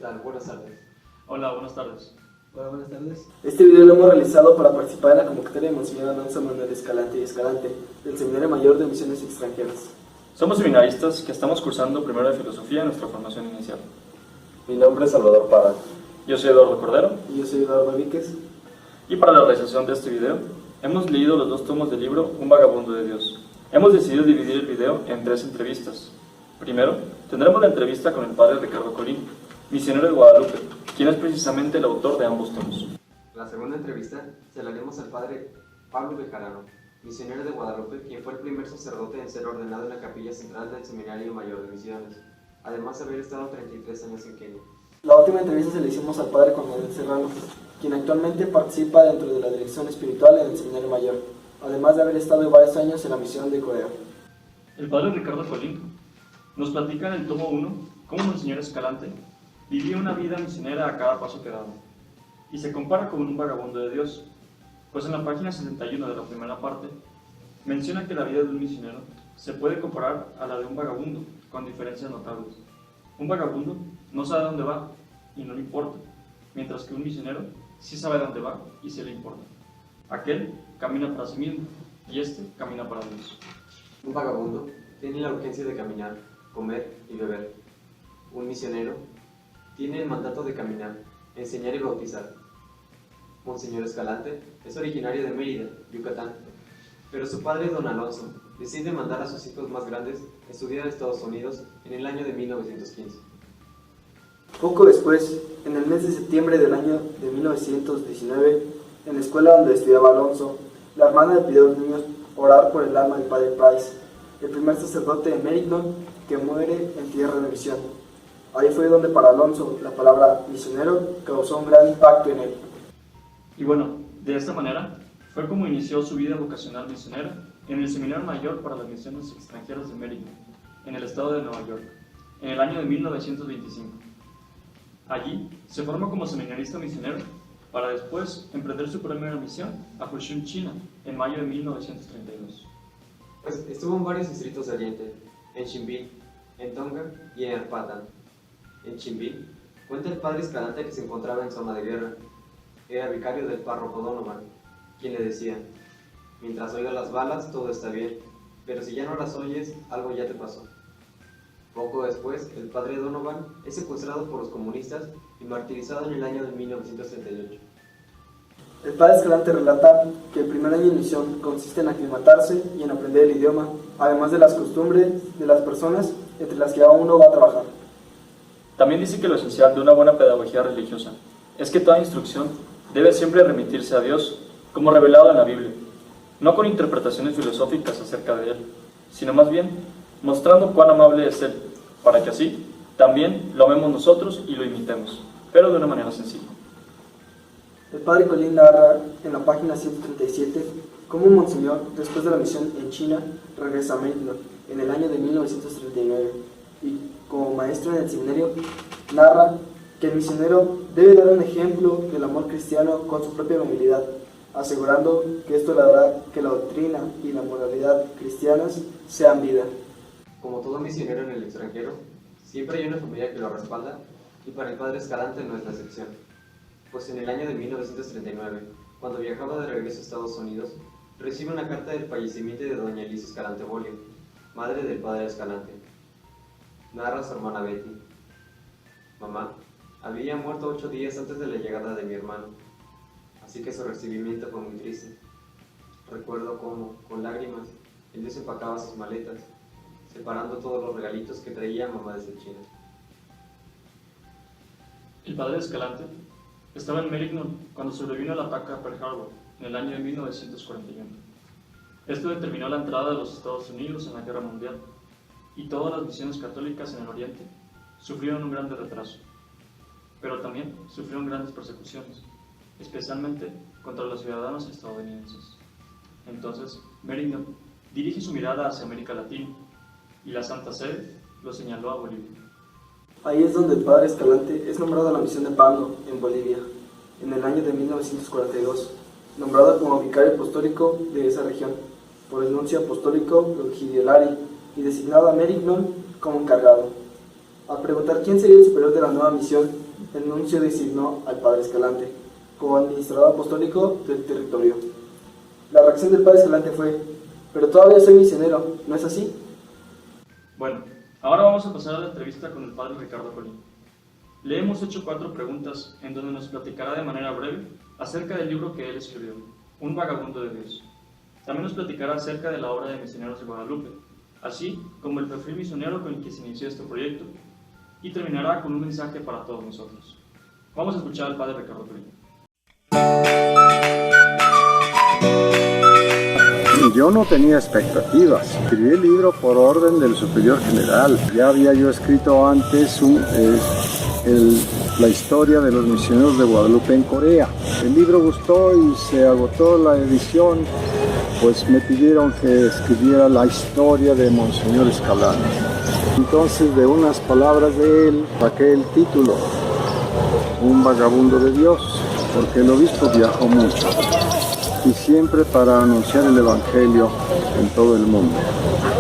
tal? Buenas tardes. Hola, buenas tardes. Hola, buenas tardes. Este video lo hemos realizado para participar en la convocatoria de Monseñor Alonso Manuel Escalante y Escalante, del Seminario Mayor de Misiones Extranjeras. Somos seminaristas que estamos cursando primero de filosofía en nuestra formación inicial. Mi nombre es Salvador Parra. Yo soy Eduardo Cordero. Y yo soy Eduardo Víquez. Y para la realización de este video, hemos leído los 2 tomos del libro Un vagabundo de Dios. Hemos decidido dividir el video en 3 entrevistas. Primero, tendremos la entrevista con el padre Ricardo Colín, misionero de Guadalupe, quien es precisamente el autor de ambos tomos. La segunda entrevista se la haremos al padre Pablo Bejarano, misionero de Guadalupe, quien fue el primer sacerdote en ser ordenado en la capilla central del Seminario Mayor de Misiones, además de haber estado 33 años en Kenia. La última entrevista se la hicimos al padre Juan Manuel Serrano, quien actualmente participa dentro de la dirección espiritual en el Seminario Mayor, además de haber estado varios años en la misión de Corea. El padre Ricardo Colín nos platica en el tomo 1 cómo Monseñor Escalante vivía una vida misionera a cada paso que daba, y se compara con un vagabundo de Dios, pues en la página 61 de la primera parte menciona que la vida de un misionero se puede comparar a la de un vagabundo, con diferencias notables. Un vagabundo no sabe dónde va y no le importa, mientras que un misionero sí sabe dónde va y sí le importa. Aquel camina para sí mismo y este camina para Dios. Un vagabundo tiene la urgencia de caminar, comer y beber. Un misionero tiene el mandato de caminar, enseñar y bautizar. Monseñor Escalante es originario de Mérida, Yucatán, pero su padre, don Alonso, decide mandar a sus hijos más grandes a estudiar a Estados Unidos en el año de 1915. Poco después, en el mes de septiembre del año de 1919, en la escuela donde estudiaba Alonso, la hermana le pidió a los niños orar por el alma del padre Price, el primer sacerdote de Meriden que muere en tierra de misión. Ahí fue donde para Alonso la palabra misionero causó un gran impacto en él. Y bueno, de esta manera fue como inició su vida vocacional misionera en el Seminario Mayor para las Misiones Extranjeras de Meriden, en el estado de Nueva York, en el año de 1925. Allí se formó como seminarista misionero para después emprender su primera misión a Fushun, China, en mayo de 1932. Pues estuvo en varios distritos de Oriente, en Xinbin, en Tonga y en Arpatan. En Xinbin, cuenta el padre Escalante que se encontraba en zona de guerra. Era vicario del párroco Donovan, quien le decía: mientras oigas las balas todo está bien, pero si ya no las oyes, algo ya te pasó. Poco después, el padre Donovan es secuestrado por los comunistas y martirizado en el año de 1938. El padre Escalante relata que el primer año de misión consiste en aclimatarse y en aprender el idioma, además de las costumbres de las personas entre las que cada uno va a trabajar. También dice que lo esencial de una buena pedagogía religiosa es que toda instrucción debe siempre remitirse a Dios, como revelado en la Biblia, no con interpretaciones filosóficas acerca de Él, sino más bien mostrando cuán amable es Él, para que así también lo amemos nosotros y lo imitemos, pero de una manera sencilla. El padre Colín narra en la página 137 cómo Monseñor, después de la misión en China, regresa a Meriden en el año de 1939 y, como maestro en el seminario, narra que el misionero debe dar un ejemplo del amor cristiano con su propia humildad, asegurando que esto le hará que la doctrina y la moralidad cristianas sean vida. Como todo misionero en el extranjero, siempre hay una familia que lo respalda, y para el padre Escalante no es la excepción. Pues en el año de 1939, cuando viajaba de regreso a Estados Unidos, recibe una carta del fallecimiento de doña Elisa Escalante Bolio, madre del padre Escalante. Narra su hermana Betty: mamá había muerto 8 días antes de la llegada de mi hermano, así que su recibimiento fue muy triste. Recuerdo cómo, con lágrimas, él desempacaba sus maletas, separando todos los regalitos que traía mamá desde China. El padre Escalante estaba en Meriden cuando sobrevino el ataque a Pearl Harbor en el año de 1941. Esto determinó la entrada de los Estados Unidos en la Guerra Mundial, y todas las misiones católicas en el Oriente sufrieron un gran retraso, pero también sufrieron grandes persecuciones, especialmente contra los ciudadanos estadounidenses. Entonces, Meriden dirige su mirada hacia América Latina, y la Santa Sede lo señaló a Bolivia. Ahí es donde el padre Escalante es nombrado a la misión de Pando, en Bolivia, en el año de 1942, nombrado como vicario apostólico de esa región por el nuncio apostólico Egidio Lari y designado a Meriden como encargado. Al preguntar quién sería el superior de la nueva misión, el nuncio designó al padre Escalante como administrador apostólico del territorio. La reacción del padre Escalante fue: pero todavía soy misionero, ¿no es así? Bueno, ahora vamos a pasar a la entrevista con el padre Ricardo Colín. Le hemos hecho 4 preguntas en donde nos platicará de manera breve acerca del libro que él escribió, Un vagabundo de Dios. También nos platicará acerca de la obra de Misioneros de Guadalupe, así como el perfil misionero con el que se inició este proyecto, y terminará con un mensaje para todos nosotros. Vamos a escuchar al padre Ricardo Colín. Yo no tenía expectativas. Escribí el libro por orden del superior general. Ya había yo escrito antes la historia de los misioneros de Guadalupe en Corea. El libro gustó y se agotó la edición, pues me pidieron que escribiera la historia de Monseñor Escalante. Entonces, de unas palabras de él, saqué el título, Un vagabundo de Dios, porque el obispo viajó mucho y siempre para anunciar el Evangelio en todo el mundo.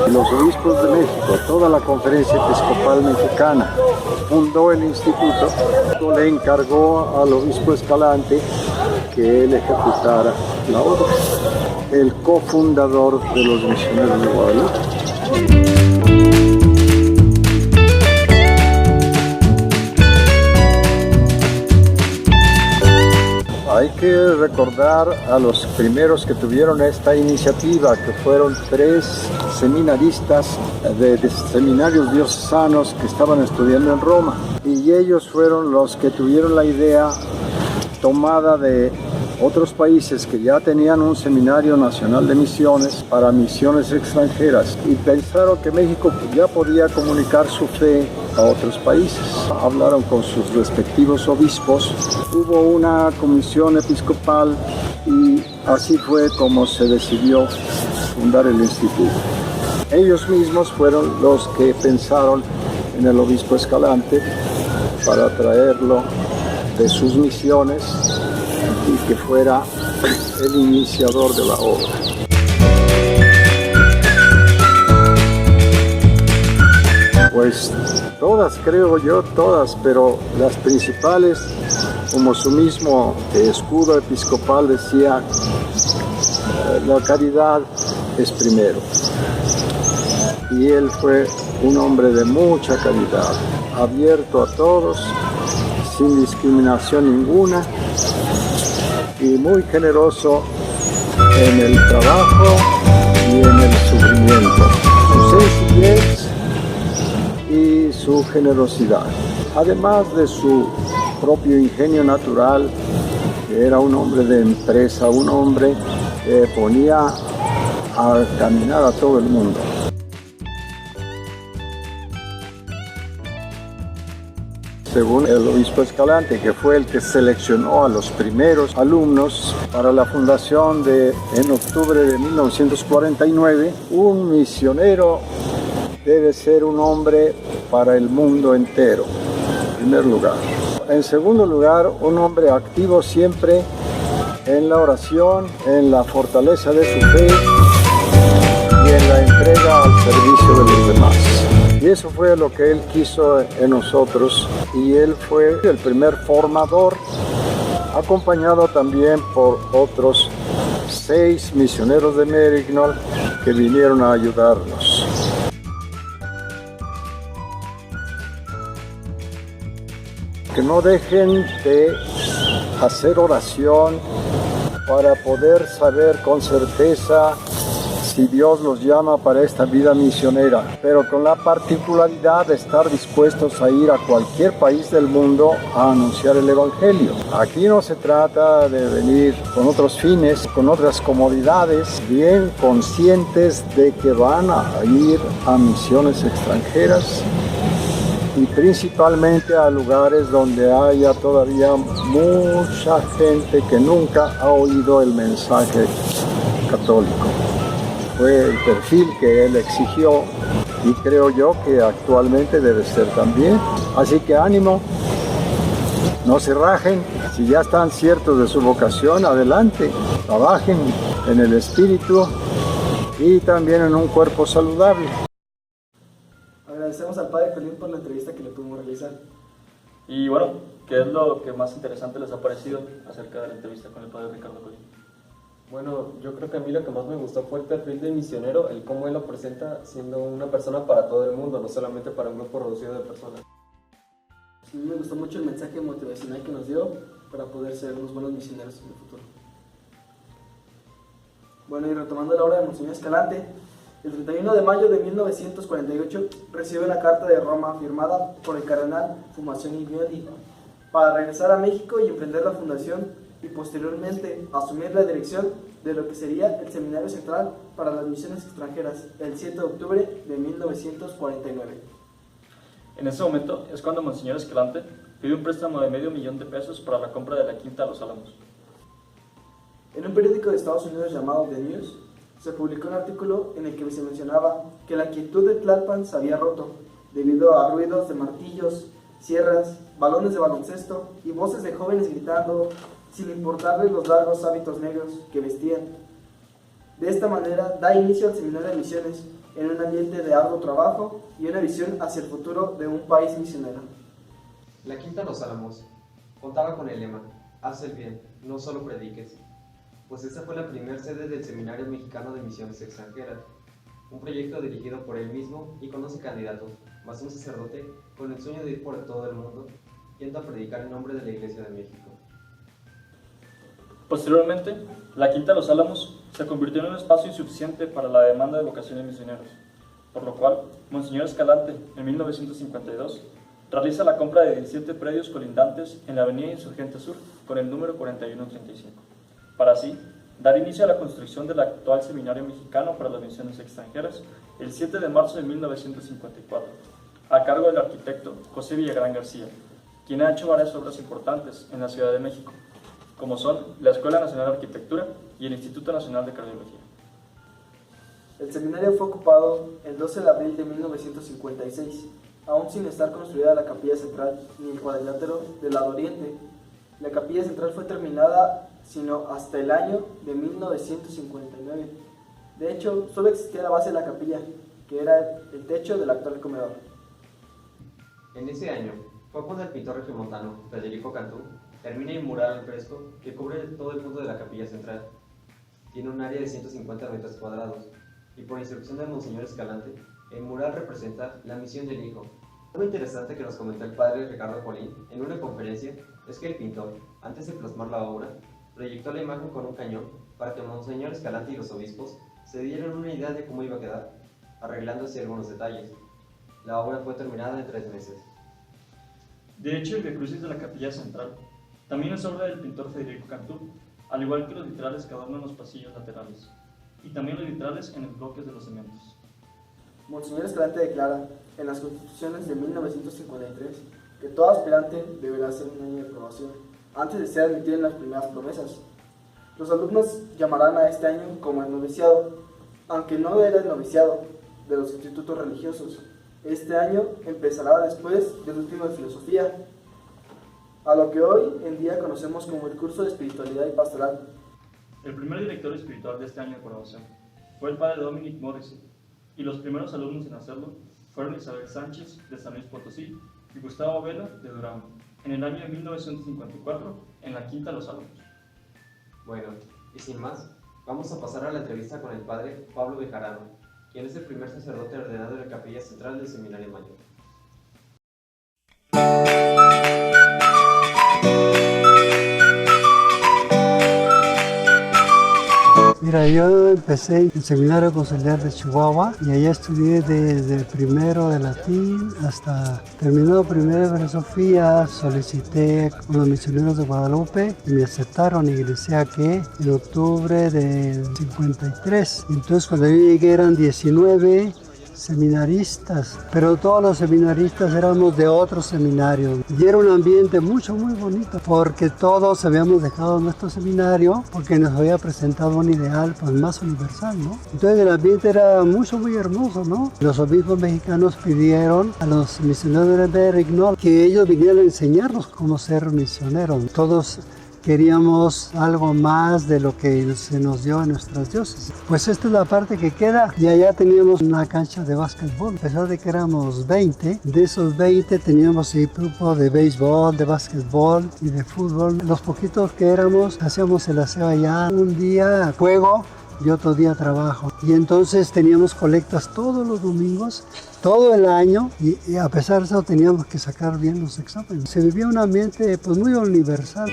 Y los obispos de México, toda la Conferencia Episcopal Mexicana, fundó el instituto, le encargó al obispo Escalante que él ejecutara la obra, el cofundador de los misioneros de Guadalupe. Hay que recordar a los primeros que tuvieron esta iniciativa, que fueron 3 seminaristas de seminarios diocesanos que estaban estudiando en Roma. Y ellos fueron los que tuvieron la idea tomada de otros países que ya tenían un seminario nacional de misiones para misiones extranjeras y pensaron que México ya podía comunicar su fe a otros países. Hablaron con sus respectivos obispos, hubo una comisión episcopal y así fue como se decidió fundar el instituto. Ellos mismos fueron los que pensaron en el obispo Escalante para traerlo de sus misiones y que fuera el iniciador de la obra. Pues todas, creo yo, todas, pero las principales, como su mismo escudo episcopal decía, la caridad es primero. Y él fue un hombre de mucha caridad, abierto a todos, sin discriminación ninguna, y muy generoso en el trabajo y en el sufrimiento. Su sencillez y su generosidad, además de su propio ingenio natural, que era un hombre de empresa, un hombre que ponía a caminar a todo el mundo. Según el obispo Escalante, que fue el que seleccionó a los primeros alumnos para la fundación en octubre de 1949, un misionero debe ser un hombre para el mundo entero, en primer lugar. En segundo lugar, un hombre activo siempre en la oración, en la fortaleza de su fe y en la entrega al servicio de los demás. Y eso fue lo que él quiso en nosotros, y él fue el primer formador, acompañado también por otros 6 misioneros de Merignol que vinieron a ayudarnos. Que no dejen de hacer oración para poder saber con certeza si Dios los llama para esta vida misionera, pero con la particularidad de estar dispuestos a ir a cualquier país del mundo a anunciar el Evangelio. Aquí no se trata de venir con otros fines, con otras comodidades, bien conscientes de que van a ir a misiones extranjeras y principalmente a lugares donde haya todavía mucha gente que nunca ha oído el mensaje católico. Fue el perfil que él exigió y creo yo que actualmente debe ser también. Así que ánimo, no se rajen, si ya están ciertos de su vocación, adelante, trabajen en el espíritu y también en un cuerpo saludable. Agradecemos al padre Colín por la entrevista que le pudimos realizar. Y bueno, ¿qué es lo que más interesante les ha parecido acerca de la entrevista con el padre Ricardo Colín? Bueno, yo creo que a mí lo que más me gustó fue el perfil del misionero, el cómo él lo presenta siendo una persona para todo el mundo, no solamente para un grupo reducido de personas. A mí me gustó mucho el mensaje motivacional que nos dio para poder ser unos buenos misioneros en el futuro. Bueno, y retomando la obra de Monseñor Escalante, el 31 de mayo de 1948 recibe una carta de Roma firmada por el cardenal Fumazioni Viodi para regresar a México y emprender la fundación y posteriormente asumir la dirección de lo que sería el Seminario Central para las Misiones Extranjeras el 7 de octubre de 1949. En ese momento es cuando Monseñor Escalante pide un préstamo de $500,000 para la compra de la quinta Los Álamos. En un periódico de Estados Unidos llamado The News, se publicó un artículo en el que se mencionaba que la quietud de Tlalpan se había roto debido a ruidos de martillos, sierras, balones de baloncesto y voces de jóvenes gritando sin importarles los largos hábitos negros que vestían. De esta manera da inicio al Seminario de Misiones en un ambiente de arduo trabajo y una visión hacia el futuro de un país misionero. La Quinta Los Álamos contaba con el lema: haz el bien, no solo prediques, pues esta fue la primera sede del Seminario Mexicano de Misiones Extranjeras, un proyecto dirigido por él mismo y con 11 candidatos, más un sacerdote con el sueño de ir por todo el mundo, yendo a predicar en nombre de la Iglesia de México. Posteriormente, la Quinta Los Álamos se convirtió en un espacio insuficiente para la demanda de vocaciones misioneros, por lo cual Monseñor Escalante, en 1952, realiza la compra de 17 predios colindantes en la avenida Insurgente Sur con el número 4135, para así dar inicio a la construcción del actual Seminario Mexicano para las Misiones Extranjeras el 7 de marzo de 1954, a cargo del arquitecto José Villagrán García, quien ha hecho varias obras importantes en la Ciudad de México, como son la Escuela Nacional de Arquitectura y el Instituto Nacional de Cardiología. El seminario fue ocupado el 12 de abril de 1956, aún sin estar construida la capilla central ni el cuadrilátero del lado oriente. La capilla central fue terminada sino hasta el año de 1959. De hecho, solo existía la base de la capilla, que era el techo del actual comedor. En ese año fue cuando el pintor regiomontano Federico Cantú termina el mural al fresco que cubre todo el fondo de la capilla central. Tiene un área de 150 metros cuadrados y por instrucción de Monseñor Escalante, el mural representa la misión del Hijo. Algo interesante que nos comentó el padre Ricardo Colín en una conferencia es que el pintor, antes de plasmar la obra, proyectó la imagen con un cañón para que Monseñor Escalante y los obispos se dieran una idea de cómo iba a quedar, arreglándose algunos detalles. La obra fue terminada en 3 meses. De hecho, el Via Crucis de la capilla central también es obra del pintor Federico Cantú, al igual que los vitrales que adornan los pasillos laterales, y también los vitrales en los bloques de los cementos. Monseñor Escalante declara en las Constituciones de 1953 que todo aspirante deberá hacer un año de probación antes de ser admitido en las primeras promesas. Los alumnos llamarán a este año como el noviciado, aunque no era el noviciado de los institutos religiosos. Este año empezará después del último de filosofía, a lo que hoy en día conocemos como el curso de espiritualidad y pastoral. El primer director espiritual de este año de promoción fue el padre Dominic Morrissey, y los primeros alumnos en hacerlo fueron Isabel Sánchez de San Luis Potosí y Gustavo Vela de Durango, en el año de 1954 en la Quinta Los Álamos. Bueno, y sin más, vamos a pasar a la entrevista con el padre Pablo Bejarano, quien es el primer sacerdote ordenado en la capilla central del Seminario Mayor. Mira, yo empecé en el Seminario Conciliar de Chihuahua y allá estudié desde primero de latín hasta terminado primero de filosofía. Solicité con los misioneros de Guadalupe y me aceptaron y ingresé aquí en octubre del 53. Entonces cuando yo llegué eran 19 seminaristas, pero todos los seminaristas éramos de otro seminario y era un ambiente muy bonito porque todos habíamos dejado nuestro seminario porque nos había presentado un ideal pues más universal, ¿no? Entonces el ambiente era muy hermoso, ¿no? Los obispos mexicanos pidieron a los misioneros de Rignol que ellos vinieran a enseñarnos cómo ser misioneros. Todos queríamos algo más de lo que se nos dio en nuestras diócesis. Pues esta es la parte que queda, y allá teníamos una cancha de básquetbol. A pesar de que éramos 20, de esos 20 teníamos el grupo de béisbol, de básquetbol y de fútbol. Los poquitos que éramos hacíamos el aseo allá, un día juego y otro día trabajo. Y entonces teníamos colectas todos los domingos, todo el año, y a pesar de eso teníamos que sacar bien los exámenes. Se vivía un ambiente pues muy universal.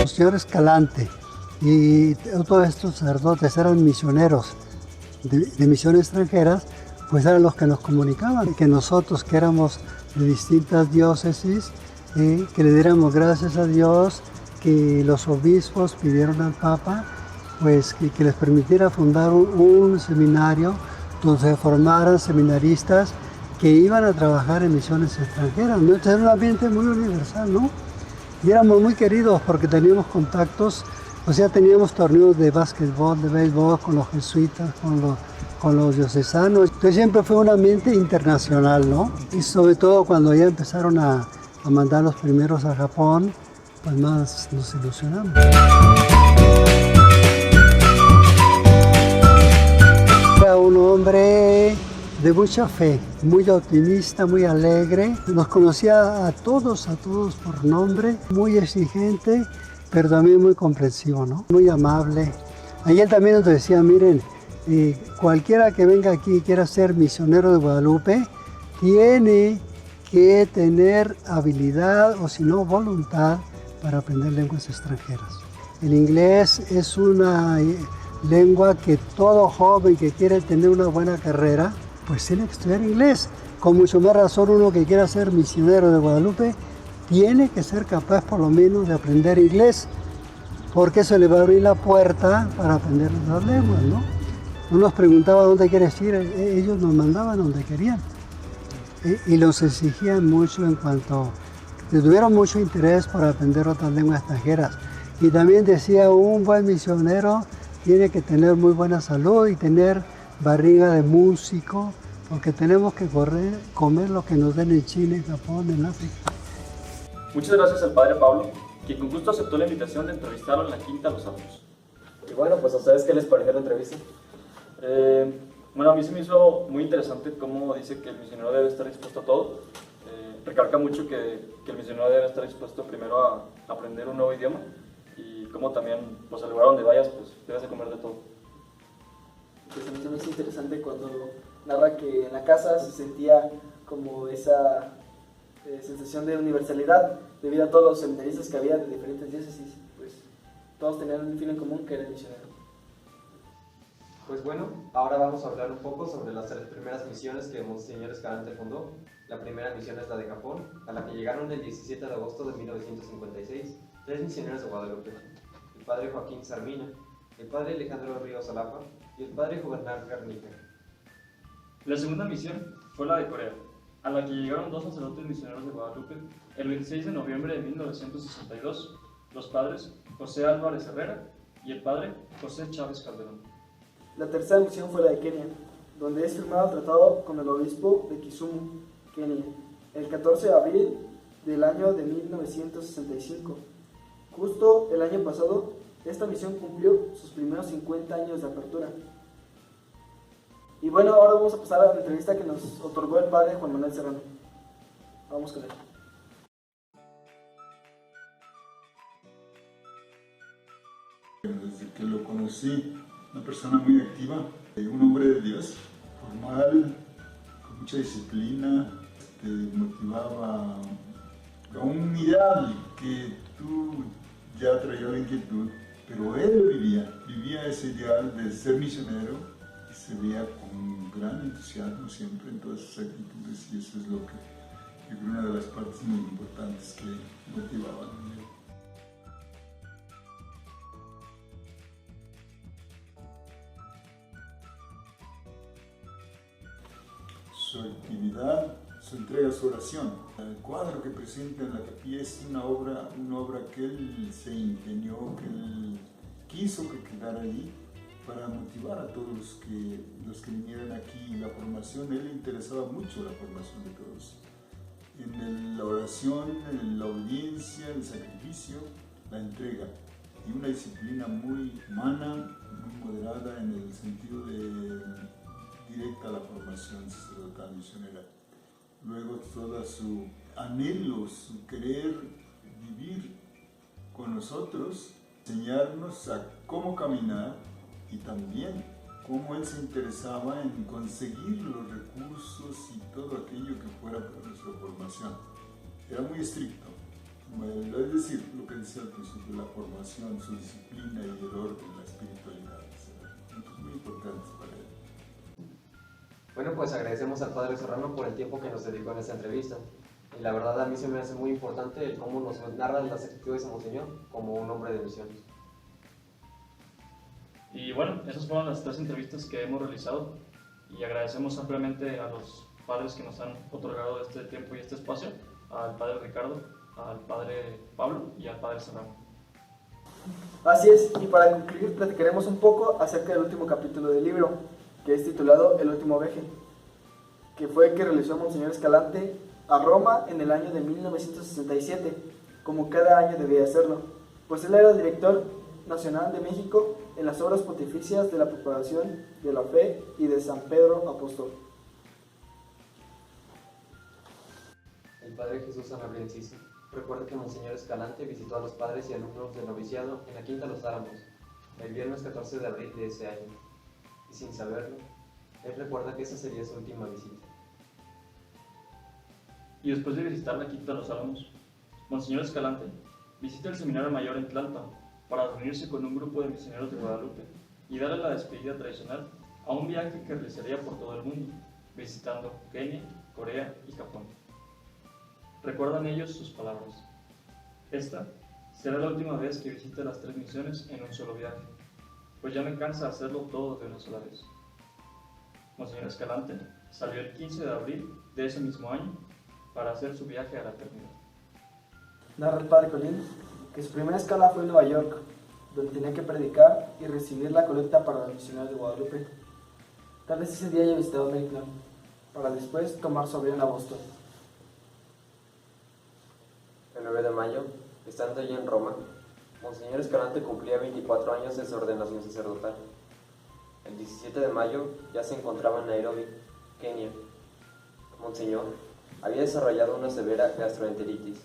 El señor Escalante y todos estos sacerdotes eran misioneros de misiones extranjeras, pues eran los que nos comunicaban, que nosotros que éramos de distintas diócesis, que le diéramos gracias a Dios, que los obispos pidieron al Papa pues que les permitiera fundar un seminario donde se formaran seminaristas que iban a trabajar en misiones extranjeras, ¿no? Entonces era un ambiente muy universal, ¿no? Y éramos muy queridos porque teníamos contactos, o sea, teníamos torneos de básquetbol, de béisbol con los jesuitas, con los diocesanos. Entonces siempre fue un ambiente internacional, ¿no? Y sobre todo cuando ya empezaron a mandar los primeros a Japón, pues más nos ilusionamos. Era un hombre de mucha fe, muy optimista, muy alegre. Nos conocía a todos por nombre, muy exigente, pero también muy comprensivo, ¿no? Muy amable. Ahí él también nos decía, miren, cualquiera que venga aquí y quiera ser misionero de Guadalupe, tiene que tener habilidad o si no voluntad para aprender lenguas extranjeras. El inglés es una lengua que todo joven que quiere tener una buena carrera, pues tiene que estudiar inglés. Con mucho más razón uno que quiera ser misionero de Guadalupe tiene que ser capaz por lo menos de aprender inglés, porque eso le va a abrir la puerta para aprender las lenguas, ¿no? Uno nos preguntaba dónde quieres ir, ellos nos mandaban donde querían. Y los exigían mucho en cuanto tuvieron mucho interés por aprender otras lenguas extranjeras. Y también decía, un buen misionero tiene que tener muy buena salud y tener barriga de músico, porque tenemos que comer lo que nos den en Chile, en Japón, en África. Muchas gracias al padre Pablo, quien con gusto aceptó la invitación de entrevistarlo en la Quinta Los Altos. Y bueno, pues a ustedes, ¿qué les pareció la entrevista? Bueno, a mí se me hizo muy interesante cómo dice que el misionero debe estar dispuesto a todo. Recalca mucho que el misionero debe estar dispuesto primero a aprender un nuevo idioma y cómo también, pues al lugar donde vayas, pues debes de comer de todo. Pues a mí se me hizo interesante cuando narra que en la casa se sentía como esa sensación de universalidad debido a todos los seminaristas que había de diferentes diócesis, pues todos tenían un fin en común que era el misionero. Pues bueno, ahora vamos a hablar un poco sobre las 3 primeras misiones que Monseñor Escalante fundó. La primera misión es la de Japón, a la que llegaron el 17 de agosto de 1956 3 misioneros de Guadalupe: el padre Joaquín Sarmina, el padre Alejandro Ríos Alapa y el padre Juvenal Garnica. La segunda misión fue la de Corea, a la que llegaron 2 sacerdotes misioneros de Guadalupe el 26 de noviembre de 1962, los padres José Álvarez Herrera y el padre José Chávez Calderón. La tercera misión fue la de Kenia, donde es firmado el tratado con el obispo de Kisumu, Kenia, el 14 de abril del año de 1965. Justo el año pasado, esta misión cumplió sus primeros 50 años de apertura. Y bueno, ahora vamos a pasar a la entrevista que nos otorgó el padre Juan Manuel Serrano. Vamos con él. Desde que lo conocí, una persona muy activa, un hombre de Dios, formal, con mucha disciplina, motivaba a un ideal que tú ya traías la inquietud, pero él lo vivía ese ideal de ser misionero y se veía con gran entusiasmo siempre en todas sus actitudes, y eso es lo que yo creo una de las partes muy importantes que motivaban en él. Su actividad, su entrega, su oración. El cuadro que presenta en la capilla es una obra que él se ingenió, que él quiso que quedara allí, para motivar a todos los que vinieran aquí. La formación, a él le interesaba mucho la formación de todos. En la oración, en la obediencia, el sacrificio, la entrega y una disciplina muy humana, muy moderada en el sentido de directa a la formación sacerdotal misionera. Luego todo su anhelo, su querer vivir con nosotros, enseñarnos a cómo caminar y también cómo él se interesaba en conseguir los recursos y todo aquello que fuera para nuestra formación. Era muy estricto, es decir, lo que decía al principio, la formación, su disciplina y el orden, la espiritualidad, eran puntos muy importantes para él. Bueno, pues agradecemos al Padre Serrano por el tiempo que nos dedicó en esta entrevista. Y la verdad a mí se me hace muy importante el cómo nos narra las actitudes de Monseñor como un hombre de misión. Y bueno, esas fueron las 3 entrevistas que hemos realizado y agradecemos ampliamente a los padres que nos han otorgado este tiempo y este espacio, al Padre Ricardo, al Padre Pablo y al Padre Serrano. Así es, y para concluir platicaremos un poco acerca del último capítulo del libro, que es titulado El último viaje, que fue el que realizó Monseñor Escalante a Roma en el año de 1967, como cada año debía hacerlo, pues él era el director nacional de México en las obras pontificias de la propagación de la fe y de San Pedro Apóstol. El Padre Jesús Sanabria Enciso recuerda que Monseñor Escalante visitó a los padres y alumnos del noviciado en la Quinta Los Álamos el viernes 14 de abril de ese año, y sin saberlo, él recuerda que esa sería su última visita. Y después de visitar la Quinta Los Álamos, Monseñor Escalante visita el Seminario Mayor en Tlalpan para reunirse con un grupo de misioneros de Guadalupe y darle la despedida tradicional a un viaje que realizaría por todo el mundo, visitando Kenia, Corea y Japón. Recuerdan ellos sus palabras: esta será la última vez que visite las 3 misiones en un solo viaje, pues ya me cansa hacerlo todo de una sola vez. Monseñor Escalante salió el 15 de abril de ese mismo año para hacer su viaje a la eternidad. Narra el Padre Colín que su primera escala fue en Nueva York, donde tenía que predicar y recibir la colecta para los misioneros de Guadalupe. Tal vez ese día haya visitado Maryland, para después tomar su avión a Boston. El 9 de mayo, estando allí en Roma, Monseñor Escalante cumplía 24 años de su ordenación sacerdotal. El 17 de mayo ya se encontraba en Nairobi, Kenia. Monseñor había desarrollado una severa gastroenteritis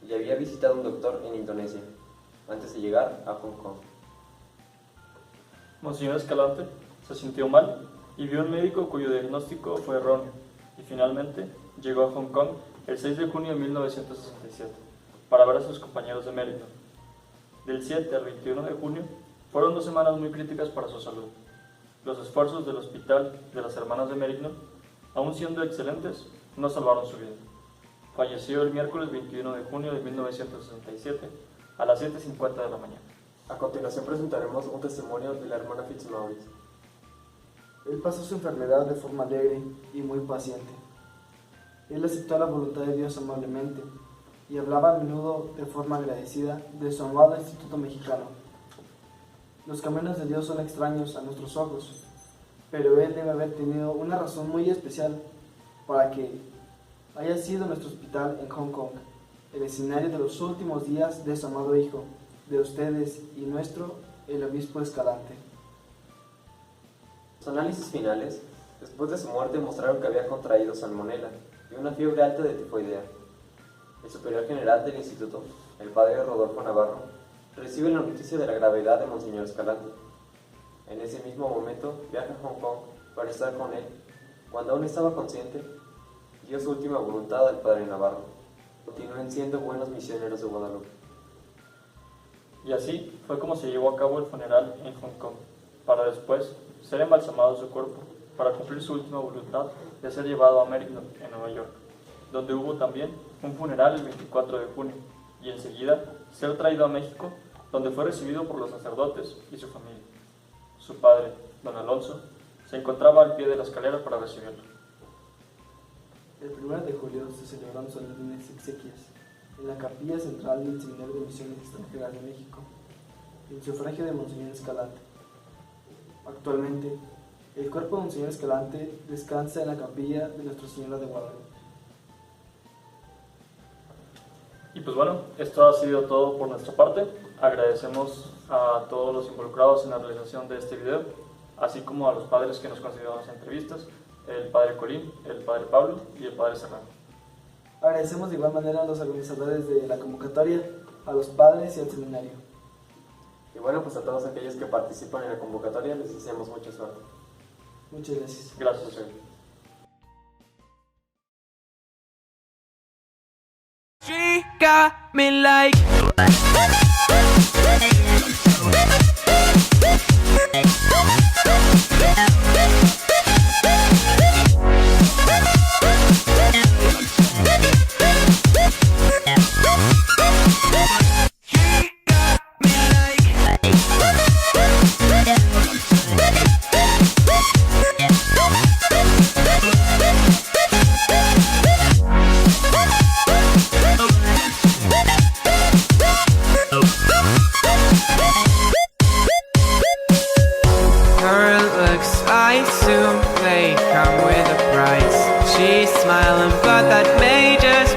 y había visitado a un doctor en Indonesia, antes de llegar a Hong Kong. Monseñor Escalante se sintió mal y vio a un médico cuyo diagnóstico fue erróneo, y finalmente llegó a Hong Kong el 6 de junio de 1967 para ver a sus compañeros de mérito. Del 7 al 21 de junio fueron 2 semanas muy críticas para su salud. Los esfuerzos del hospital de las Hermanas de Mérigno, aun siendo excelentes, no salvaron su vida. Falleció el miércoles 21 de junio de 1967 a las 7:50 de la mañana. A continuación presentaremos un testimonio de la hermana Fitzmaurice. Él pasó su enfermedad de forma alegre y muy paciente. Él aceptó la voluntad de Dios amablemente y hablaba a menudo de forma agradecida de su amado Instituto Mexicano. Los caminos de Dios son extraños a nuestros ojos, pero él debe haber tenido una razón muy especial para que haya sido nuestro hospital en Hong Kong, el escenario de los últimos días de su amado Hijo, de ustedes y nuestro, el Obispo Escalante. Los análisis finales, después de su muerte, mostraron que había contraído salmonela y una fiebre alta de tifoidea. El superior general del instituto, el padre Rodolfo Navarro, recibe la noticia de la gravedad de Monseñor Escalante. En ese mismo momento viaja a Hong Kong para estar con él. Cuando aún estaba consciente, dio su última voluntad al padre Navarro. Continúen siendo buenos misioneros de Guadalupe. Y así fue como se llevó a cabo el funeral en Hong Kong, para después ser embalsamado su cuerpo, para cumplir su última voluntad de ser llevado a Maryland, en Nueva York, donde hubo también un funeral el 24 de junio, y enseguida ser traído a México, donde fue recibido por los sacerdotes y su familia. Su padre, don Alonso, se encontraba al pie de la escalera para recibirlo. El 1 de julio se celebraron solemnes exequias en la capilla central del Seminario de Misiones Extranjeras de México, en sufragio de Monseñor Escalante. Actualmente, el cuerpo de Monseñor Escalante descansa en la capilla de Nuestra Señora de Guadalupe. Y pues bueno, esto ha sido todo por nuestra parte. Agradecemos a todos los involucrados en la realización de este video, así como a los padres que nos concedieron las entrevistas, el padre Colín, el padre Pablo y el padre Serrano. Agradecemos de igual manera a los organizadores de la convocatoria, a los padres y al seminario. Y bueno, pues a todos aquellos que participan en la convocatoria les deseamos mucha suerte. Muchas gracias. Gracias. She got me like I assume they come with a price. She's smiling, but that may just